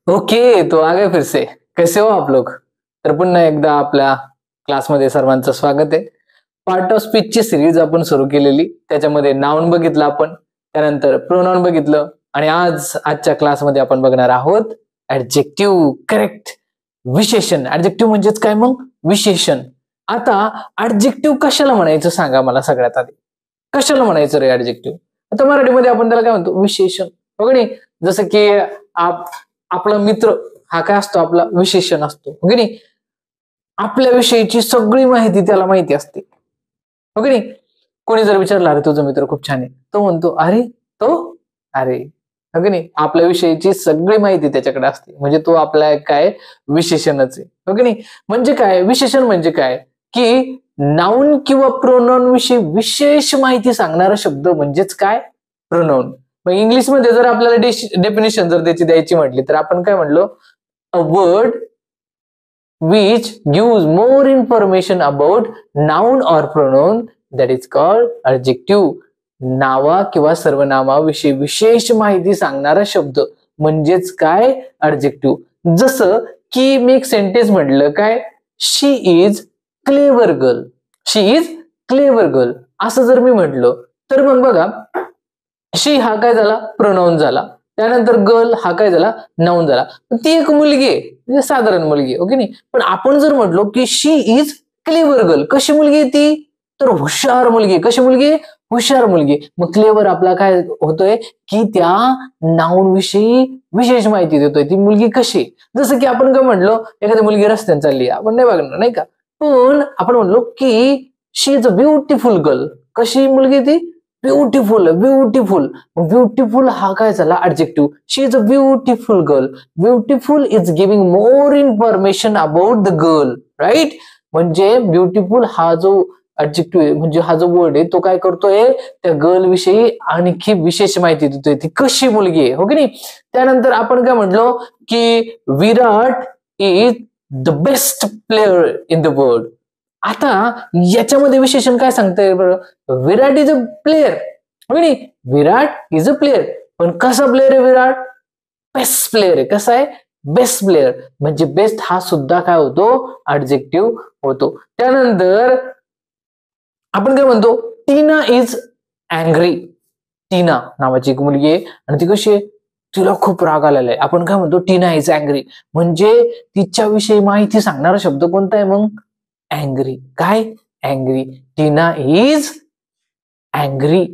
Okay, तो आ गए फिर से. कैसे हो आप लोग? तर पुन्हा एकदा आपल्या क्लासमध्ये सर्वांचं स्वागत आहे. पार्ट ऑफ स्पीचची सिरीज आपण सुरू केलेली, त्याच्यामध्ये नाउन बघितलं आपण, त्यानंतर प्रोनाउन बघितलं आणि आजच्या क्लासमध्ये आपण बघणार आहोत ऍडजेक्टिव्ह. करेक्ट, विशेषण. ऍडजेक्टिव्ह म्हणजेच काय मग? विशेषण. आता ऍडजेक्टिव्ह कशाला म्हणायचं सांगा मला सगळ्यात आधी. कशाला म्हणायचं रे ऍडजेक्टिव्ह? आता मराठीमध्ये आपण त्याला काय म्हणतो? विशेषण. हो की नाही? जसं की आपला मित्र हा काय असतो? आपला विशेषण असतो. हो की नाही? आपल्याविषयीची सगळी माहिती त्याला माहिती असते. हो की नाही? कोणी जर विचारलं अरे तुझा मित्र खूप छान आहे, तो म्हणतो अरे तो अरे. हो की नाही? आपल्याविषयीची सगळी माहिती त्याच्याकडे असते, म्हणजे तो आपला काय विशेषणच आहे. हो की नाही? म्हणजे काय विशेषण? म्हणजे काय की नाउन किंवा प्रोनाउन विषयी विशेष माहिती सांगणारा शब्द म्हणजेच काय? प्रोनाउन. मग इंग्लिशमध्ये जर आपल्याला डेफिनेशन जर त्याची द्यायची म्हटली तर आपण काय म्हणलो? A word which gives more information about noun or pronoun that is called adjective. नावा किंवा सर्वनामाविषयी विशेष माहिती सांगणारा शब्द म्हणजेच काय? ऍडजेक्टिव्ह. जसं की मी एक सेंटेन्स म्हटलं काय? She is clever girl. She is clever girl असं जर मी म्हटलं तर मग बघा, शी हा काय झाला? प्रोनाउन झाला. त्यानंतर गर्ल हा काय झाला? नाउन झाला. ती एक मुलगी आहे, म्हणजे साधारण मुलगी. ओके नाही? पण आपण जर म्हटलो की शी इज क्लेवर गर्ल, कशी मुलगी आहे ती? तर हुशार मुलगी. कशी मुलगी? हुशार मुलगी. मग क्लेवर आपला काय होतोय की त्या नाउन विषयी विशेष माहिती देतोय. ती मुलगी कशी? जसं की आपण काय म्हणलो, एखादी मुलगी रस्त्याने चालली, आपण नाही बघणार नाही का, पण आपण म्हणलो की she is a beautiful girl. कशी मुलगी ती? ब्युटिफुल. ब्युटिफुल. ब्युटिफुल हा काय झाला? Adjective. She is a beautiful girl. Beautiful is giving more information about the girl. Right? म्हणजे ब्युटिफुल हा जो ऍडजेक्टिव्ह आहे, म्हणजे हा जो वर्ड आहे, तो काय करतोय? त्या गर्ल विषयी आणखी विशेष माहिती देतोय. ती कशी मुलगी आहे. हो की नाही? त्यानंतर आपण काय म्हटलो की Virat is the best player in the world. आता याच्यामध्ये विशेषण काय सांगताय बरं? Virat is a player. हो नाही? Virat is a player. पण कसा प्लेयर आहे विराट? बेस्ट प्लेयर आहे. कसा आहे? Best player. म्हणजे बेस्ट हा सुद्धा काय होतो? ऍडजेक्टिव्ह होतो. त्यानंतर आपण काय म्हणतो? टीना इज अँग्री. टीना नावाची एक मुलगी आहे आणि ती कशी आहे? तिला खूप राग आलेला आहे. आपण काय म्हणतो? टीना इज अँग्री. म्हणजे तिच्याविषयी माहिती सांगणारा शब्द कोणता आहे मग? अँग्री. काय? अँग्री. Tina is angry.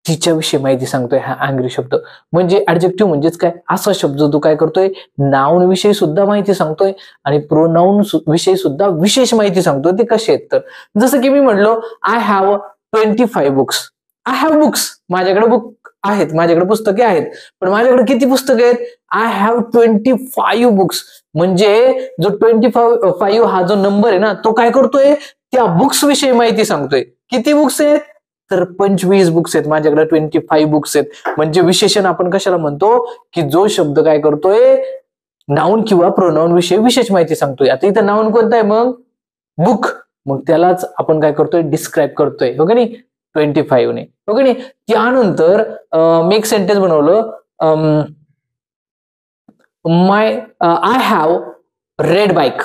तिच्याविषयी माहिती सांगतोय हा अँग्री शब्द. म्हणजे ऍडजेक्टिव्ह म्हणजेच काय? असा शब्द जो काय करतोय? नाउन विषयी सुद्धा माहिती सांगतोय आणि प्रोनाउन विषयी सुद्धा विशेष माहिती सांगतोय. ते कसे आहेत? तर जसं की मी म्हणलो I have 25 books. I have books. माझ्याकडे बुक आहेत, माझ्याकडे पुस्तके आहेत. पण माझ्याकडे किती पुस्तके आहेत? I have 25 books. म्हणजे जो 25 हा जो नंबर आहे ना, तो काय करतोय? त्या बुक्स विषयी माहिती सांगतोय. किती बुक्स आहेत? तर 25 बुक्स आहेत. माझ्याकडे 25 बुक्स आहेत. म्हणजे विशेषण आपण कशाला म्हणतो? की जो शब्द काय करतोय? नाउन किंवा प्रोनाउन विषयी विशेष माहिती सांगतोय. आता इथं नाउन कोणता आहे मग? बुक. मग त्यालाच आपण काय करतोय? डिस्क्राईब करतोय. हो की नाही? 25 ने. हो की नाही? त्यानंतर मी एक सेंटेन्स बनवलं, आय हॅव रेड बाईक.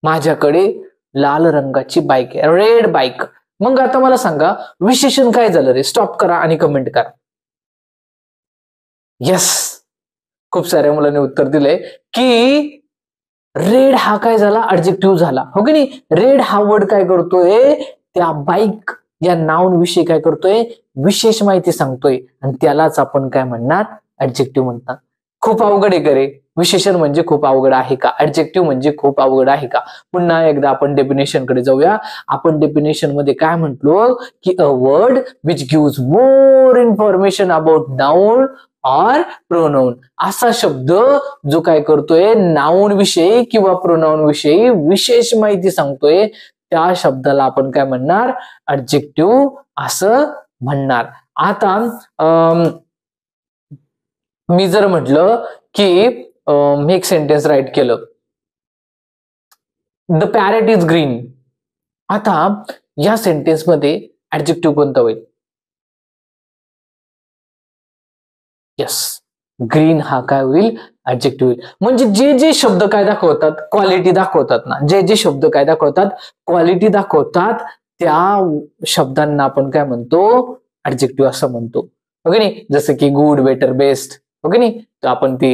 माझ्याकडे लाल रंगाची बाईक आहे. Red bike. मग आता मला सांगा विशेषण काय झालं रे? स्टॉप करा आणि कमेंट करा. येस, खूप साऱ्या मुलांनी उत्तर दिलंय की रेड हा काय झाला? ऍडजेक्टिव्ह झाला. हो की नाही? रेड हा वर्ड काय करतोय? त्या बाईक या नाउन विषयी काय करतोय? विशेष माहिती सांगतोय आणि त्यालाच आपण काय म्हणणार? ऍडजेक्टिव्ह म्हणतात. खूप अवघड आहे का रे? विशेषण म्हणजे खूप अवघड आहे का? ऍडजेक्टिव्ह म्हणजे खूप अवघड आहे का? पुन्हा एकदा आपण डेफिनेशन कडे जाऊया. आपण डेफिनेशन मध्ये काय म्हटलो? की a word which gives more information about noun or pronoun. असा शब्द जो काय करतोय? नाउन विषयी किंवा प्रोनाउन विषयी विशेष माहिती सांगतोय, त्या शब्दाला आपण काय म्हणणार? ऍडजेक्टिव्ह असं म्हणणार. आता मी जर म्हटलं की मी एक सेंटेन्स राईट केलं, द पॅरेट इज ग्रीन. आता या सेंटेन्स मध्ये ऍडजेक्टिव्ह कोणता होईल? येस, ग्रीन हा काय होईल, ऍडजेक्टिव्ह होईल. म्हणजे जे जे शब्द काय दाखवतात, क्वालिटी दाखवतात ना, जे जे शब्द काय दाखवतात, क्वालिटी दाखवतात, त्या शब्दांना आपण काय म्हणतो, ऍडजेक्टिव्ह असं म्हणतो. ओके नाही. जसं की गुड, बेटर, बेस्ट. ओके नाही. तर आपण ती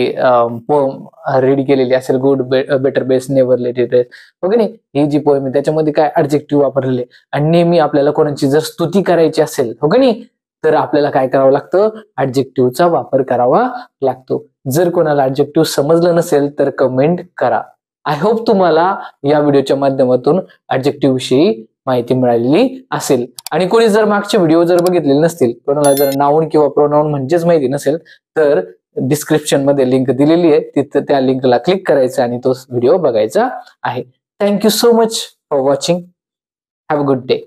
पोम रीड केलेली असेल, good, better, best, never, let it rest. Okay नाही. ही जी पोएम आहे त्याच्यामध्ये काय ऍडजेक्टिव्ह वापरलेले. आणि नेहमी आपल्याला कोणाची जर स्तुती करायची असेल, ओके नाही, तर आपल्याला काय करावं लागतं, ऍडजेक्टिव्हचा वापर करावा लागतो. जर कोणाला ऍडजेक्टिव्ह समजलं नसेल तर कमेंट करा. आय होप तुम्हाला या व्हिडिओच्या माध्यमातून ऍडजेक्टिव्ह विषयी माहिती मिळालेली असेल. आणि कोणी जर मागचे व्हिडिओ जर बघितलेले नसतील, कोणाला जर नाउन किंवा प्रोनाउन म्हणजेच माहिती नसेल, तर डिस्क्रिप्शन मध्ये लिंक दिलेली आहे, तिथं त्या लिंकला क्लिक करायचं आणि तो व्हिडिओ बघायचा आहे. Thank you so much for watching. Have a good day.